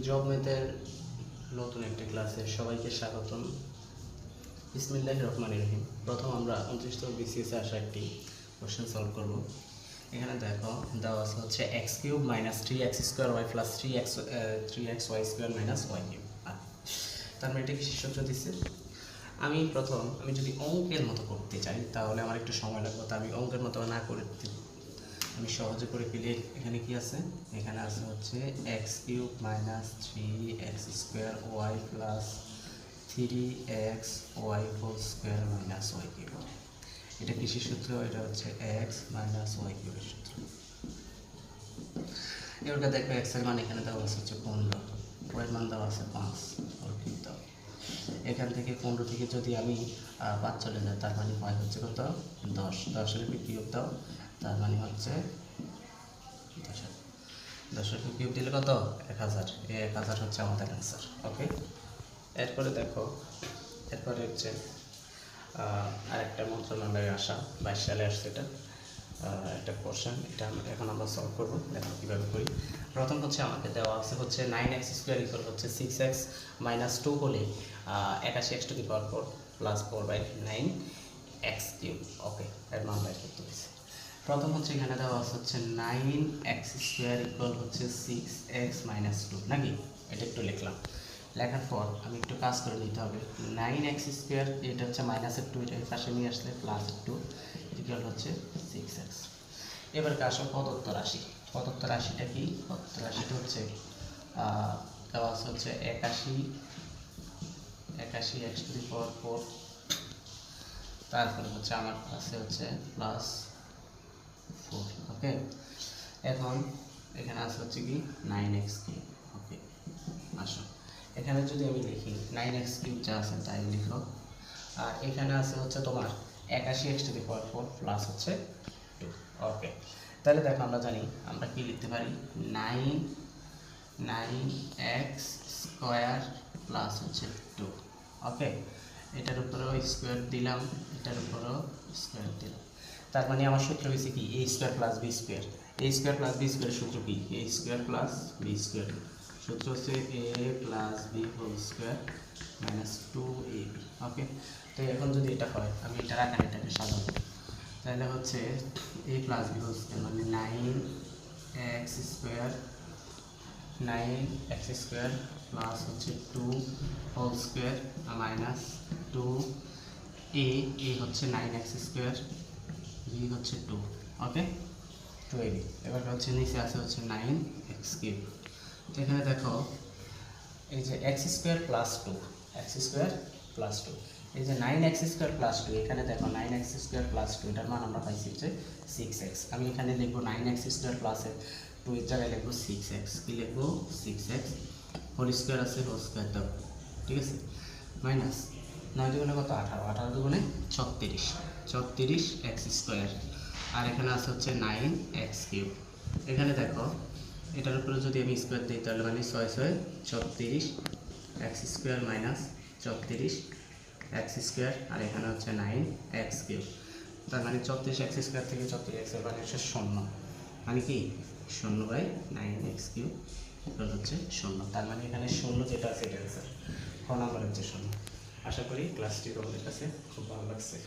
Job ম্যাথের নতুন একটি ক্লাসে সবাইকে স্বাগতম। বিসমিল্লাহির রহমানির রহিম। প্রথম আমরা 29তম বিসিএসে আসা একটি কোশ্চেন সলভ করব। এখানে দেখো দেওয়া আছে হচ্ছে x cube minus 3x square y plus 3x y square minus y cube. তার মানে এটা কি সূত্র দিচ্ছে। আমি যদি অঙ্কের মতো করতে চাই তাহলে আমার একটু সময় লাগবে, তা আমি অঙ্কের মতো না করে আমি সহজে করে পেলে এখানে কি আছে, এখানে আছে হচ্ছে x cube minus 3x square y plus 3x y whole square minus y cube. এটা কিসের সূত্র? এটা হচ্ছে এক্স মাইনাস ওয়াই কিউবের সূত্র। এবার দেখো এক্স এর মান এখানে দেওয়া আছে হচ্ছে 15, ওয়াই মান দেওয়া আছে 5। এখান থেকে 15 থেকে যদি আমি 5 চলে যাই তার মানে হয় হচ্ছে কত? 10। 10-এর কিউব দাও, তার মানে হচ্ছে 10-এর কিউব দিলে কত? 1000। এই 1000 হচ্ছে আমাদের অ্যান্সার। ওকে, এরপরে দেখো, এরপরে হচ্ছে আরেকটা মন্ত্রণালয়ে আসা 22 সালে আসছে এটা একটা কোশ্চেন। এটা এখন আমরা সলভ করবো। দেখো কীভাবে করি। প্রথম হচ্ছে আমাকে দেওয়া আছে হচ্ছে 9x স্কোয়ার ইকুয়াল হচ্ছে 6x মাইনাস 2 হলে 81x to the power 4 plus 4/9x cube. Okay, এর মান বের করতে হয়েছে। প্রথম হচ্ছে এখানে দেওয়া আছে হচ্ছে 9x স্কোয়ার ইকুয়াল হচ্ছে 6x মাইনাস 2, নাকি? এটা একটু লিখলাম। লেখার পর আমি একটু কাজ করে নিতে হবে। 9x স্কোয়ার, এটা হচ্ছে মাইনাসের 2, এটা পাশে নিয়ে আসলে প্লাসের 2 ইকুয়াল হচ্ছে 6x। এবার আসো প্রদত্ত রাশি। প্রদত্ত রাশিটা কি? প্রদত্ত রাশিটা হচ্ছে দেওয়া আছে হচ্ছে 81x টু দি পাওয়ার 4, তারপরে হচ্ছে আমার আছে হচ্ছে প্লাস 4। ওকে, এখন এখানে আছে হচ্ছে কি 9x কিউব। ওকে, আসো এখানে যদি আমি লিখি 9x কিউব যা আছে তাই লিখো, আর এখানে আছে হচ্ছে তোমার 81x to the power 4 plus হচ্ছে 2। ওকে, তাহলে দেখো আমরা জানি আমরা কি লিখতে পারি, 9x স্কোয়ার প্লাস হচ্ছে 2। ওকে, এটার উপরেও স্কোয়ার দিলাম, এটার উপরেও স্কোয়ার দিলাম। তার মানে আমার সূত্র হয়েছে কি a square plus B square. a square plus B স্কোয়ারের সূত্র কি? a square plus B square সূত্র হচ্ছে a plus B whole square minus 2ab। Okay, তো এখন যদি এটা হয় আমি এটার আকারে এটাকে সাজাবো, তাহলে হচ্ছে a plus B whole square মানে 9x স্কোয়ার প্লাস হচ্ছে 2 হোল স্কোয়ার মাইনাস 2a। হচ্ছে 9x স্কোয়ার, b হচ্ছে 2। ওকে, 2ab। এবার হচ্ছে নিচে আছে হচ্ছে 9x কিউব। তো এখানে দেখো এই যে x স্কোয়ার প্লাস 2, এই যে 9x স্কোয়ার প্লাস 2, এখানে দেখো 9x স্কোয়ার প্লাস 2 এটার মান আমরা পাইছি হচ্ছে 6x। আমি এখানে লিখবো 9x স্কোয়ার প্লাসের 2 এর জায়গায় লিখবো 6x। কি লিখবো? 6x হোল স্কোয়ার আছে, হোল স্কোয়ার দাও, ঠিক আছে, মাইনাস 9 দুগুণে কত? 18, 18 দুগুণে 36x স্কোয়ার, আর এখানে আছে হচ্ছে 9x কিউব। এখানে দেখো এটার উপরে যদি আমি স্কোয়ার দিই তাহলে মানে 6 6 36x square minus 34x square, আর এখানে হচ্ছে 9x কিউব। তার মানে 34x স্কোয়ার থেকে 34x এর মানে হচ্ছে 0, মানে কি 0/9x কিউব হচ্ছে 0। তার মানে এখানে 0 যেটা আছে এটা আছে, ক নাম্বার হচ্ছে 0। আশা করি ক্লাসটি তোমাদের কাছে খুব ভালো লাগছে।